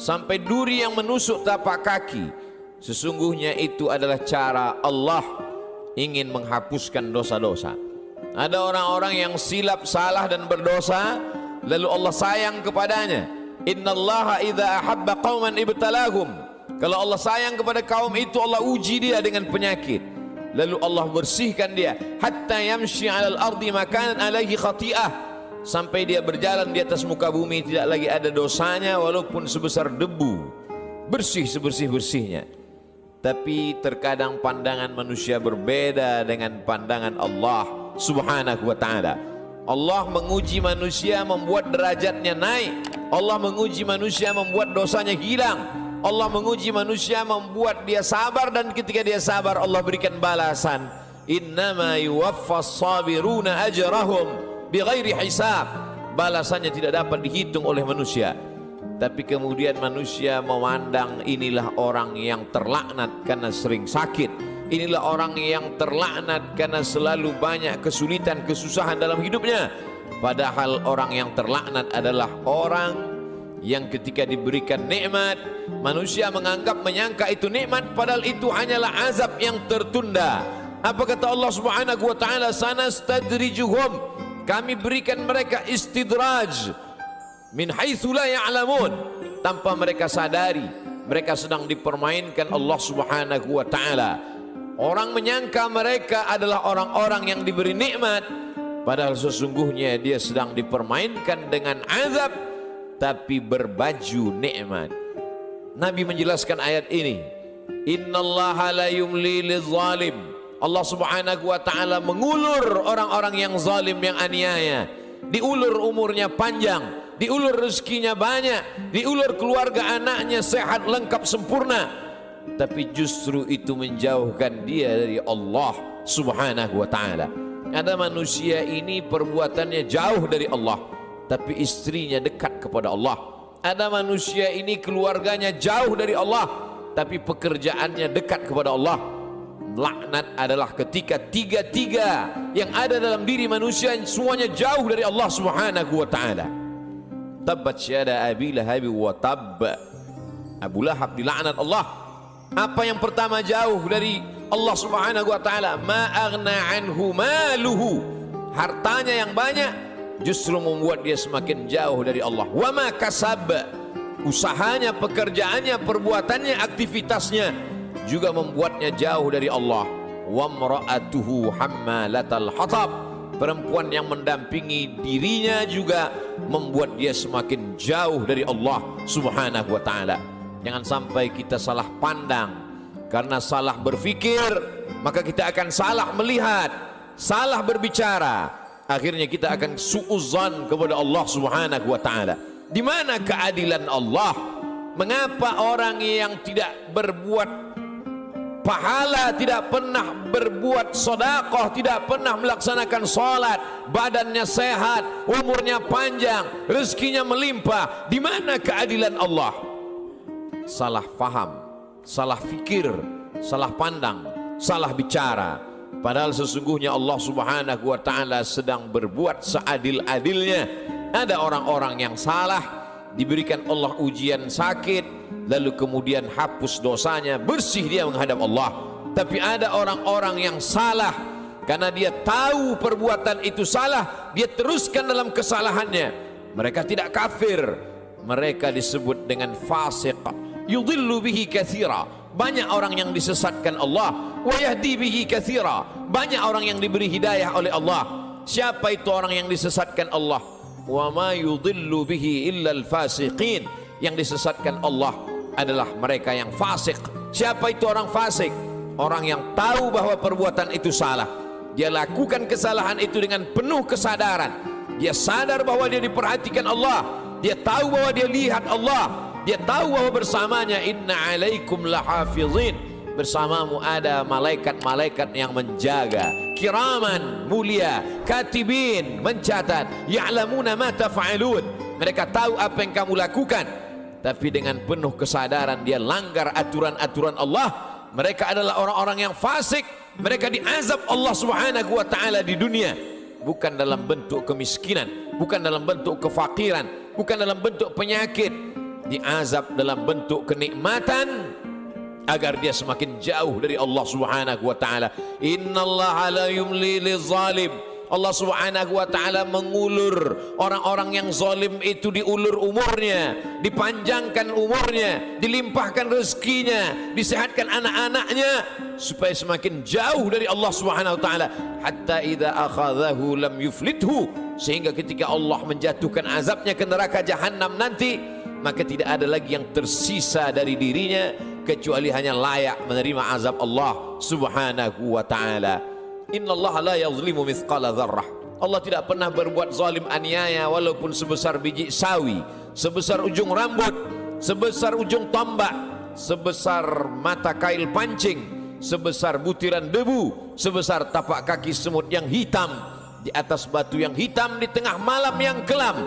sampai duri yang menusuk tapak kaki, sesungguhnya itu adalah cara Allah ingin menghapuskan dosa-dosa. Ada orang-orang yang silap, salah dan berdosa, lalu Allah sayang kepadanya. Innallaha idza ahabba qauman ibtalahum. Kalau Allah sayang kepada kaum itu, Allah uji dia dengan penyakit, lalu Allah bersihkan dia hatta yamshi 'alal ardi makanan alaihi khati'ah, sampai dia berjalan di atas muka bumi tidak lagi ada dosanya walaupun sebesar debu, bersih sebersih-bersihnya. Tapi terkadang pandangan manusia berbeda dengan pandangan Allah Subhanahu wa ta'ala. Allah menguji manusia membuat derajatnya naik. Allah menguji manusia membuat dosanya hilang. Allah menguji manusia membuat dia sabar, dan ketika dia sabar Allah berikan balasan. Innama yuwaffas sabiruna ajrahum bighairi hisab. Balasannya tidak dapat dihitung oleh manusia. Tapi kemudian manusia memandang inilah orang yang terlaknat karena sering sakit, inilah orang yang terlaknat karena selalu banyak kesulitan, kesusahan dalam hidupnya. Padahal orang yang terlaknat adalah orang yang ketika diberikan nikmat, manusia menganggap, menyangka itu nikmat, padahal itu hanyalah azab yang tertunda. Apa kata Allah Subhanahu wa ta'ala? Sanastadrijuhum, kami berikan mereka istidraj min haitsu la ya'lamun, tanpa mereka sadari mereka sedang dipermainkan Allah Subhanahu wa ta'ala. Orang menyangka mereka adalah orang-orang yang diberi nikmat, padahal sesungguhnya dia sedang dipermainkan dengan azab tapi berbaju nikmat. Nabi menjelaskan ayat ini, innallaha la yumli lizalim. Allah Subhanahu wa ta'ala mengulur orang-orang yang zalim, yang aniaya. Diulur umurnya panjang, diulur rezekinya banyak, diulur keluarga anaknya sehat, lengkap, sempurna, tapi justru itu menjauhkan dia dari Allah Subhanahu wa ta'ala. Ada manusia ini perbuatannya jauh dari Allah, tapi istrinya dekat kepada Allah. Ada manusia ini keluarganya jauh dari Allah, tapi pekerjaannya dekat kepada Allah. Laknat adalah ketika tiga-tiga yang ada dalam diri manusia semuanya jauh dari Allah Subhanahu wa ta'ala. Tabbat syada Abi Lahab wa tab. Abu Lahab dilaknat Allah. Apa yang pertama jauh dari Allah Subhanahu wa ta'ala? Ma aghna anhu maluhu. Hartanya yang banyak justru membuat dia semakin jauh dari Allah. Wa ma kasab. Usahanya, pekerjaannya, perbuatannya, aktivitasnya juga membuatnya jauh dari Allah. Wa mra'atuhu hammalatal hatab. Perempuan yang mendampingi dirinya juga membuat dia semakin jauh dari Allah Subhanahu wa ta'ala. Jangan sampai kita salah pandang. Karena salah berfikir, maka kita akan salah melihat, salah berbicara. Akhirnya kita akan su'uzan kepada Allah Subhanahu wa ta'ala. Di mana keadilan Allah? Mengapa orang yang tidak berbuat pahala, tidak pernah berbuat sedekah, tidak pernah melaksanakan salat, badannya sehat, umurnya panjang, rezekinya melimpah? Di mana keadilan Allah? Salah faham, salah fikir, salah pandang, salah bicara. Padahal sesungguhnya Allah Subhanahu wa ta'ala sedang berbuat seadil-adilnya. Ada orang-orang yang salah, diberikan Allah ujian sakit, lalu kemudian hapus dosanya, bersih dia menghadap Allah. Tapi ada orang-orang yang salah, karena dia tahu perbuatan itu salah, dia teruskan dalam kesalahannya. Mereka tidak kafir, mereka disebut dengan fasik. Yudhillu bihi katsira. Banyak orang yang disesatkan Allah. Wa yahdi bihi katsira. Banyak orang yang diberi hidayah oleh Allah. Siapa itu orang yang disesatkan Allah? Wa ma yudhillu bihi illa al-fasiqin. Yang disesatkan Allah adalah mereka yang fasik. Siapa itu orang fasik? Orang yang tahu bahwa perbuatan itu salah, dia lakukan kesalahan itu dengan penuh kesadaran. Dia sadar bahwa dia diperhatikan Allah, dia tahu bahwa dia lihat Allah, dia tahu bahwa bersamanya inna alaikum lahafizin, bersamamu ada malaikat-malaikat yang menjaga, kiraman, mulia, katibin, mencatat, ya'lamuna ma taf'alun, mereka tahu apa yang kamu lakukan. Tapi dengan penuh kesadaran dia langgar aturan-aturan Allah. Mereka adalah orang-orang yang fasik. Mereka diazab Allah Subhanahu wa ta'ala di dunia, bukan dalam bentuk kemiskinan, bukan dalam bentuk kefakiran, bukan dalam bentuk penyakit, diazab dalam bentuk kenikmatan agar dia semakin jauh dari Allah Subhanahu wa taala. Innallaha la yumli lizalim. Allah Subhanahu wa taala mengulur orang-orang yang zalim itu, diulur umurnya, dipanjangkan umurnya, dilimpahkan rezekinya, disehatkan anak-anaknya supaya semakin jauh dari Allah Subhanahu wa taala. Hatta idza akhadhahu lam yuflithu, sehingga ketika Allah menjatuhkan azabnya ke neraka jahanam nanti, maka tidak ada lagi yang tersisa dari dirinya kecuali hanya layak menerima azab Allah Subhanahu wa taala. Innallaha la yazlimu mithqala dzarrah. Allah tidak pernah berbuat zalim aniaya walaupun sebesar biji sawi, sebesar ujung rambut, sebesar ujung tombak, sebesar mata kail pancing, sebesar butiran debu, sebesar tapak kaki semut yang hitam di atas batu yang hitam di tengah malam yang kelam.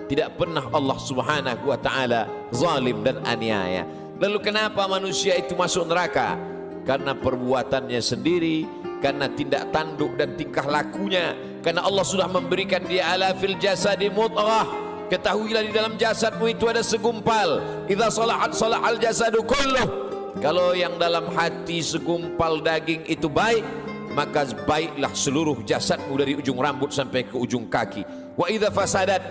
Tidak pernah Allah Subhanahu wa taala zalim dan aniaya. Lalu kenapa manusia itu masuk neraka? Karena perbuatannya sendiri, karena tindak tanduk dan tingkah lakunya. Karena Allah sudah memberikan dia ala fil jasadi mudghah. Ketahuilah di dalam jasadmu itu ada segumpal. Idza salahat salahal jasadu kulluh. Kalau yang dalam hati segumpal daging itu baik, maka baiklah seluruh jasadmu dari ujung rambut sampai ke ujung kaki. Wa idza fasadat,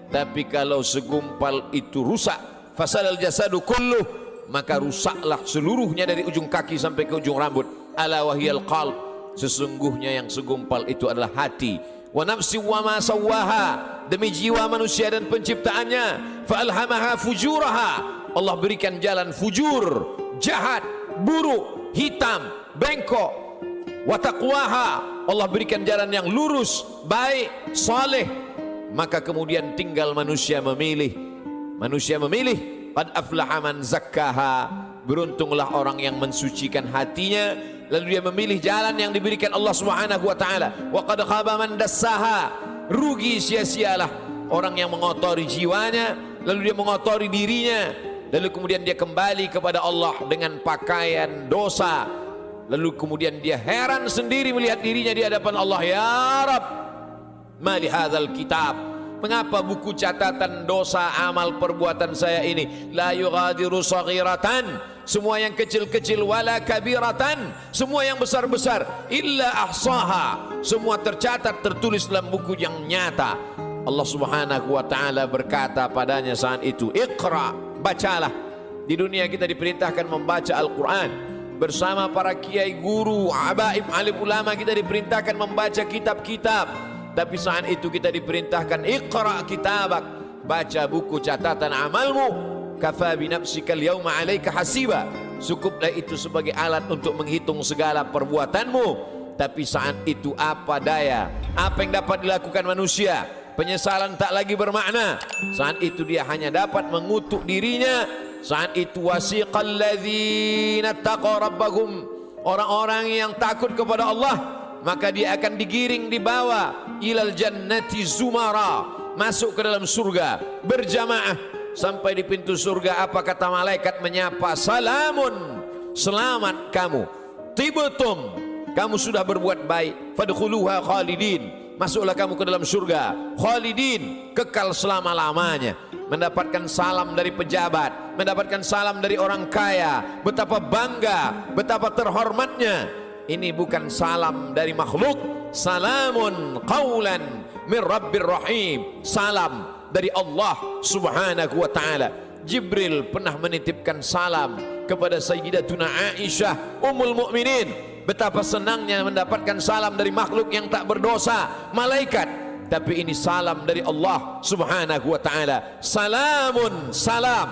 tapi kalau segumpal itu rusak, fasadal jasadu kulluh, maka rusaklah seluruhnya dari ujung kaki sampai ke ujung rambut. Ala wahiyal qalb, sesungguhnya yang segumpal itu adalah hati. Wa nafsi wa ma sawwaha, demi jiwa manusia dan penciptaannya. Fa alhamaha fujuraha, Allah berikan jalan fujur, jahat, buruk, hitam, bengkok. Wa taqwaha, Allah berikan jalan yang lurus, baik, saleh. Maka kemudian tinggal manusia memilih. Manusia memilih. Qad aflaha man zakkaha, beruntunglah orang yang mensucikan hatinya, lalu dia memilih jalan yang diberikan Allah Subhanahu wa taala. Wa qad khaba man dassaha, rugi sia-sialah orang yang mengotori jiwanya, lalu dia mengotori dirinya, lalu kemudian dia kembali kepada Allah dengan pakaian dosa, lalu kemudian dia heran sendiri melihat dirinya di hadapan Allah. Ya Rabb, ma li hadzal kitab, mengapa buku catatan dosa amal perbuatan saya ini la yughadiru saghiratan, semua yang kecil-kecil, wala kabiratan, semua yang besar-besar, illa ahsaha, semua tercatat tertulis dalam buku yang nyata. Allah Subhanahu wa taala berkata padanya saat itu, Iqra, bacalah. Di dunia kita diperintahkan membaca Al-Quran bersama para kiai, guru, abaib, alim ulama. Kita diperintahkan membaca kitab-kitab. Tapi saat itu kita diperintahkan Iqra kitabak, baca buku catatan amalmu. Kafa bi nafsika al-yawma 'alaika hasiba, cukuplah itu sebagai alat untuk menghitung segala perbuatanmu. Tapi saat itu apa daya, apa yang dapat dilakukan manusia? Penyesalan tak lagi bermakna. Saat itu dia hanya dapat mengutuk dirinya. Saat itu wasiqal ladzina taqaw rabbahum, orang-orang yang takut kepada Allah, maka dia akan digiring, dibawa ilal jannati zumara, masuk ke dalam surga berjamaah. Sampai di pintu surga, apa kata malaikat menyapa? Salamun, selamat kamu, tibtum, kamu sudah berbuat baik, fadkhuluha khalidin, masuklah kamu ke dalam surga khalidin, kekal selama-lamanya. Mendapatkan salam dari pejabat, mendapatkan salam dari orang kaya, betapa bangga, betapa terhormatnya. Ini bukan salam dari makhluk. Salamun qawlan min rabbir rahim, salam dari Allah Subhanahu wa taala. Jibril pernah menitipkan salam kepada Sayyidatuna Aisyah Ummul Mukminin. Betapa senangnya mendapatkan salam dari makhluk yang tak berdosa, malaikat. Tapi ini salam dari Allah Subhanahu wa taala. Salamun, salam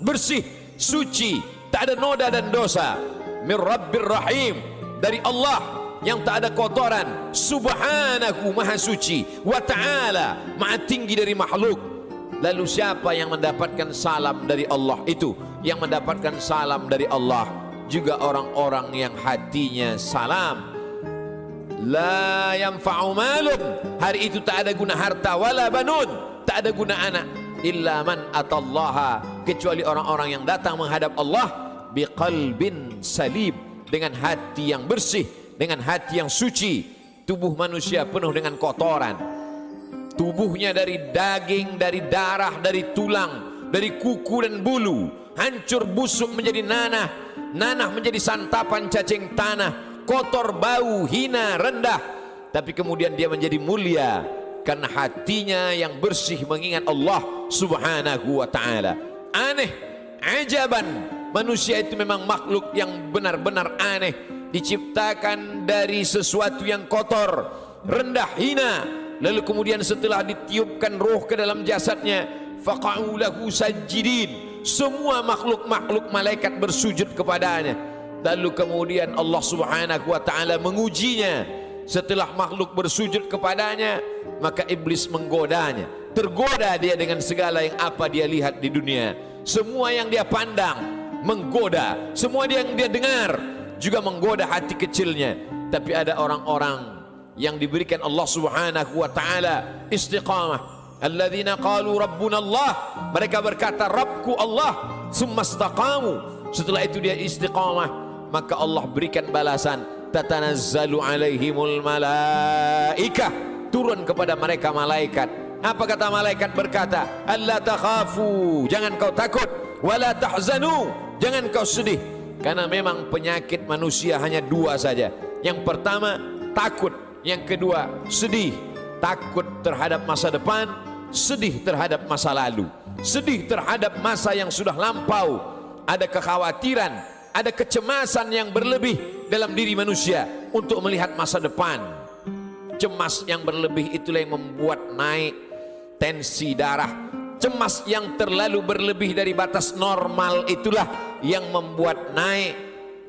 bersih, suci, tak ada noda dan dosa. Min rabbir rahim, dari Allah yang tak ada kotoran, subhanahu, maha suci, wa ta'ala, maha tinggi dari makhluk. Lalu siapa yang mendapatkan salam dari Allah itu? Yang mendapatkan salam dari Allah juga orang-orang yang hatinya salam. La yanfa'u malun, hari itu tak ada guna harta, wala banun, tak ada guna anak, illa man atallaha, kecuali orang-orang yang datang menghadap Allah biqalbin salim, dengan hati yang bersih, dengan hati yang suci. Tubuh manusia penuh dengan kotoran. Tubuhnya dari daging, dari darah, dari tulang, dari kuku dan bulu, hancur busuk menjadi nanah, nanah menjadi santapan cacing tanah, kotor, bau, hina, rendah. Tapi kemudian dia menjadi mulia karena hatinya yang bersih mengingat Allah subhanahu wa ta'ala. Aneh, ajaban, manusia itu memang makhluk yang benar-benar aneh, diciptakan dari sesuatu yang kotor, rendah, hina. Lalu kemudian setelah ditiupkan roh ke dalam jasadnya, faqa'u lahu sajidin, semua makhluk-makhluk malaikat bersujud kepadanya. Lalu kemudian Allah subhanahu wa ta'ala mengujinya. Setelah makhluk bersujud kepadanya, maka iblis menggodanya. Tergoda dia dengan segala yang apa dia lihat di dunia. Semua yang dia pandang menggoda, semua yang dia dengar juga menggoda hati kecilnya. Tapi ada orang-orang yang diberikan Allah subhanahu wa ta'ala istiqamah. Alladzina qalu rabbuna Allah, mereka berkata Rabbku Allah, summa istaqamu, setelah itu dia istiqamah, maka Allah berikan balasan. Tatanazzalu alaihimul malaikah, turun kepada mereka malaikat. Apa kata malaikat? Berkata, alla takhafu, jangan kau takut, wala tahzanu, jangan kau sedih. Karena memang penyakit manusia hanya dua saja. Yang pertama takut, yang kedua sedih. Takut terhadap masa depan, sedih terhadap masa lalu, sedih terhadap masa yang sudah lampau. Ada kekhawatiran, ada kecemasan yang berlebih dalam diri manusia untuk melihat masa depan. Cemas yang berlebih itulah yang membuat naik tensi darah. Cemas yang terlalu berlebih dari batas normal itulah yang membuat naik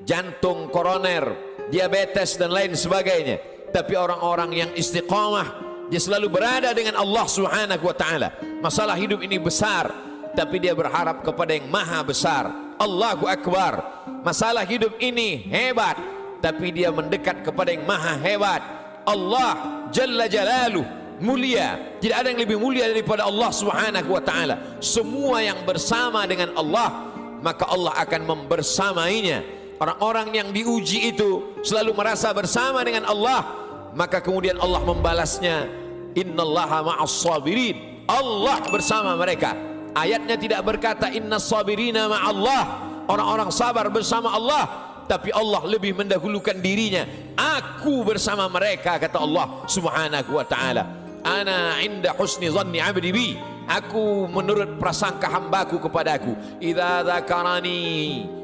jantung koroner, diabetes dan lain sebagainya. Tapi orang-orang yang istiqamah, dia selalu berada dengan Allah subhanahu wa ta'ala. Masalah hidup ini besar, tapi dia berharap kepada yang maha besar. Allahu Akbar. Masalah hidup ini hebat, tapi dia mendekat kepada yang maha hebat. Allah Jalla Jalaluh, mulia. Tidak ada yang lebih mulia daripada Allah subhanahu wa ta'ala. Semua yang bersama dengan Allah, maka Allah akan membersamainya. Orang-orang yang diuji itu selalu merasa bersama dengan Allah, maka kemudian Allah membalasnya, innallaha ma'as sabirin, Allah bersama mereka. Ayatnya tidak berkata innas sabirina ma'allah, orang-orang sabar bersama Allah, tapi Allah lebih mendahulukan dirinya. Aku bersama mereka, kata Allah subhanahu wa ta'ala. Ana inda husni zanni abdi bi, aku menurut prasangka hambaku kepadaku. Idza dzakarani,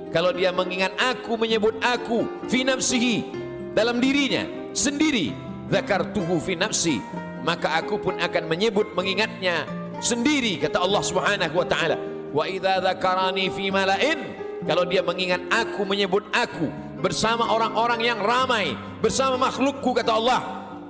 kalau dia mengingat aku, menyebut aku, fi nafsihi, dalam dirinya sendiri, dzakartuhu fi nafsi, maka aku pun akan menyebut, mengingatnya sendiri, kata Allah subhanahu wa ta'ala. Wa idza dzakarani fi mala'in, kalau dia mengingat aku, menyebut aku bersama orang-orang yang ramai, bersama makhlukku, kata Allah,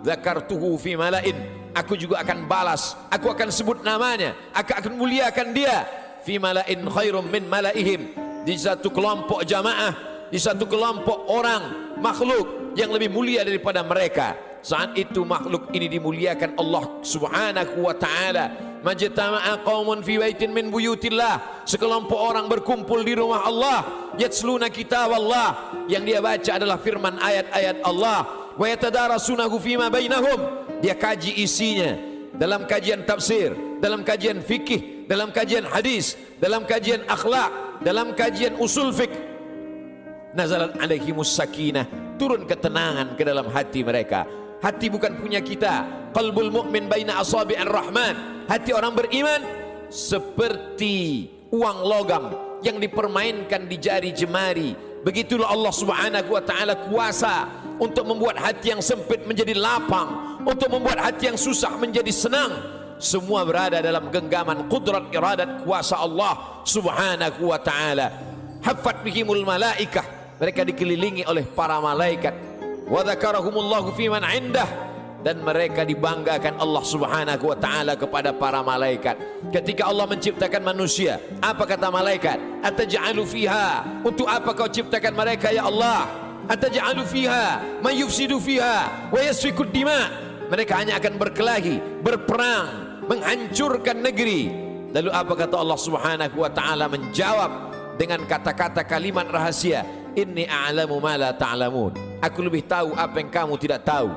dzakartuhu fi mala'in, aku juga akan balas, aku akan sebut namanya, aku akan muliakan dia. Fi mala'in khairum min mala'ihim, di satu kelompok jamaah, di satu kelompok orang makhluk yang lebih mulia daripada mereka. Saat itu makhluk ini dimuliakan Allah subhanahu wa ta'ala. Majtama'a qaumun fi baitin min buyutillah, sekelompok orang berkumpul di rumah Allah, yatsluna kitab Allah, yang dia baca adalah firman ayat-ayat Allah, wa yatadarasunahu fima bainahum, dia kaji isinya dalam kajian tafsir, dalam kajian fikih, dalam kajian hadis, dalam kajian akhlak, dalam kajian usul fiqh. Nazalat alaihimus sakinah, turun ketenangan ke dalam hati mereka. Hati bukan punya kita. Qalbul mu'min baina asabi'ir rahman, hati orang beriman seperti uang logam yang dipermainkan di jari jemari. Begitulah Allah subhanahu wa ta'ala kuasa untuk membuat hati yang sempit menjadi lapang, untuk membuat hati yang susah menjadi senang. Semua berada dalam genggaman qudrat iradat kuasa Allah subhanahu wa ta'ala. Haffat bihimul malaikah, mereka dikelilingi oleh para malaikat. Wa dzakarahumullahu fi man indah, dan mereka dibanggakan Allah subhanahu wa ta'ala kepada para malaikat. Ketika Allah menciptakan manusia, apa kata malaikat? Ataj'alu fiha, untuk apa kau ciptakan mereka ya Allah? Ataj'alu fiha man yufsidu fiha wa yasfiku dima, mereka hanya akan berkelahi, berperang, menghancurkan negeri. Lalu apa kata Allah subhanahu wa ta'ala? Menjawab dengan kata-kata kalimat rahasia, inni a'lamu ma la ta'lamun, aku lebih tahu apa yang kamu tidak tahu.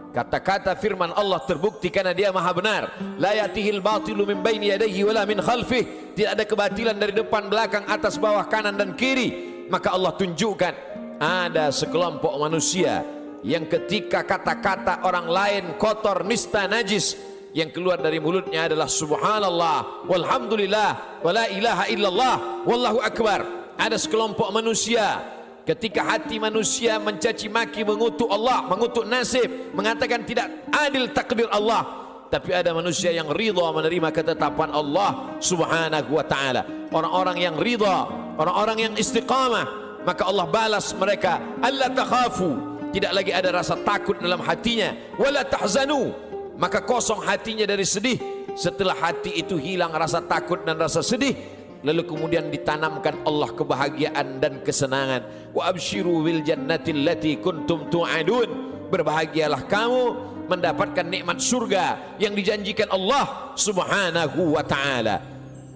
Kata-kata firman Allah terbukti karena dia maha benar. La yatihil batilu min baini yadayhi wala min khalfih. Tidak ada kebatilan dari depan, belakang, atas, bawah, kanan dan kiri. Maka Allah tunjukkan ada sekelompok manusia yang ketika kata-kata orang lain kotor, nista, najis, yang keluar dari mulutnya adalah subhanallah, walhamdulillah, wala ilaha illallah, wallahu akbar. Ada sekelompok manusia ketika hati manusia mencaci maki, mengutuk Allah, mengutuk nasib, mengatakan tidak adil takdir Allah, tapi ada manusia yang ridha menerima ketetapan Allah subhanahu wa ta'ala. Orang-orang yang ridha, orang-orang yang istiqamah, maka Allah balas mereka, alla takhafu, tidak lagi ada rasa takut dalam hatinya, wala tahzanu, maka kosong hatinya dari sedih. Setelah hati itu hilang rasa takut dan rasa sedih, lalu kemudian ditanamkan Allah kebahagiaan dan kesenangan. Wa abshiru bil jannati allati kuntum tu'adun, berbahagialah kamu mendapatkan nikmat surga yang dijanjikan Allah subhanahu wa ta'ala.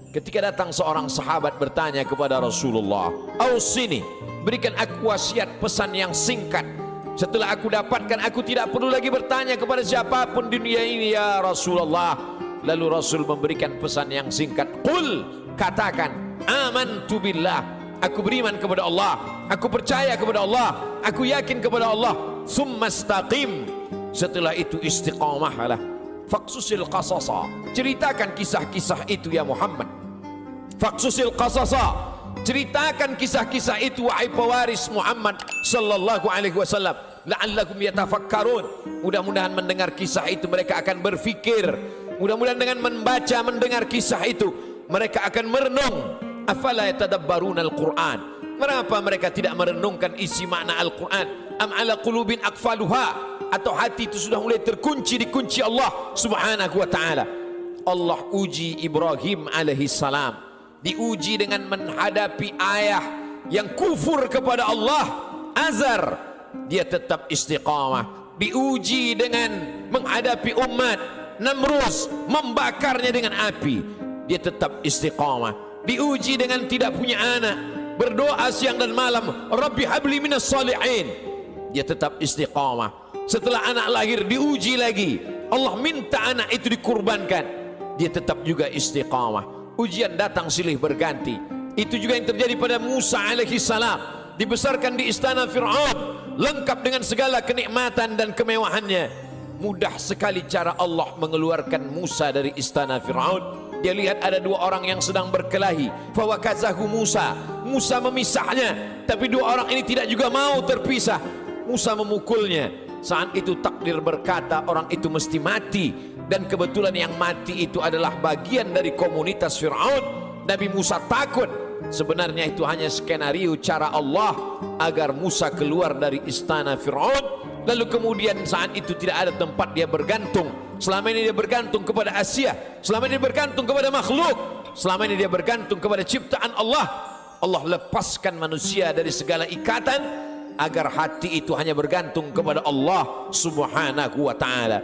Ketika datang seorang sahabat bertanya kepada Rasulullah, ausini, berikan aku wasiat pesan yang singkat. Setelah aku dapatkan, aku tidak perlu lagi bertanya kepada siapapun di dunia ini ya Rasulullah. Lalu Rasul memberikan pesan yang singkat, qul, katakan, amantu billah, aku beriman kepada Allah, aku percaya kepada Allah, aku yakin kepada Allah, summa istaqim, setelah itu istiqamahlah, faqsusil qasasa, ceritakan kisah-kisah itu ya Muhammad, faqsusil qasasa, ceritakan kisah-kisah itu wahai pewaris Muhammad sallallahu alaihi wasallam, la'allakum yatafakkarun, mudah-mudahan mendengar kisah itu mereka akan berfikir, mudah-mudahan dengan membaca mendengar kisah itu mereka akan merenung. Afala yatadabbaruna al-Quran, kenapa mereka tidak merenungkan isi makna Al-Quran? Am ala qulubin aqfaluha, atau hati itu sudah mulai terkunci di kunci Allah subhanahu wa ta'ala. Allah uji Ibrahim alaihi salam, diuji dengan menghadapi ayah yang kufur kepada Allah, Azar, dia tetap istiqamah. Diuji dengan menghadapi umat Namrus, membakarnya dengan api, dia tetap istiqamah. Diuji dengan tidak punya anak, berdoa siang dan malam, Rabbi habli minas salihin, dia tetap istiqamah. Setelah anak lahir diuji lagi, Allah minta anak itu dikurbankan, dia tetap juga istiqamah. Ujian datang silih berganti. Itu juga yang terjadi pada Musa alaihi salam, dibesarkan di istana Fir'aun, lengkap dengan segala kenikmatan dan kemewahannya. Mudah sekali cara Allah mengeluarkan Musa dari istana Fir'aun. Dia lihat ada dua orang yang sedang berkelahi, fawakazahu Musa, Musa memisahnya, tapi dua orang ini tidak juga mau terpisah. Musa memukulnya. Saat itu takdir berkata orang itu mesti mati, dan kebetulan yang mati itu adalah bagian dari komunitas Fir'aun. Nabi Musa takut. Sebenarnya itu hanya skenario cara Allah agar Musa keluar dari istana Fir'aun. Lalu kemudian saat itu tidak ada tempat dia bergantung. Selama ini dia bergantung kepada Asia, selama ini dia bergantung kepada makhluk, selama ini dia bergantung kepada ciptaan Allah. Allah lepaskan manusia dari segala ikatan agar hati itu hanya bergantung kepada Allah subhanahu wa ta'ala.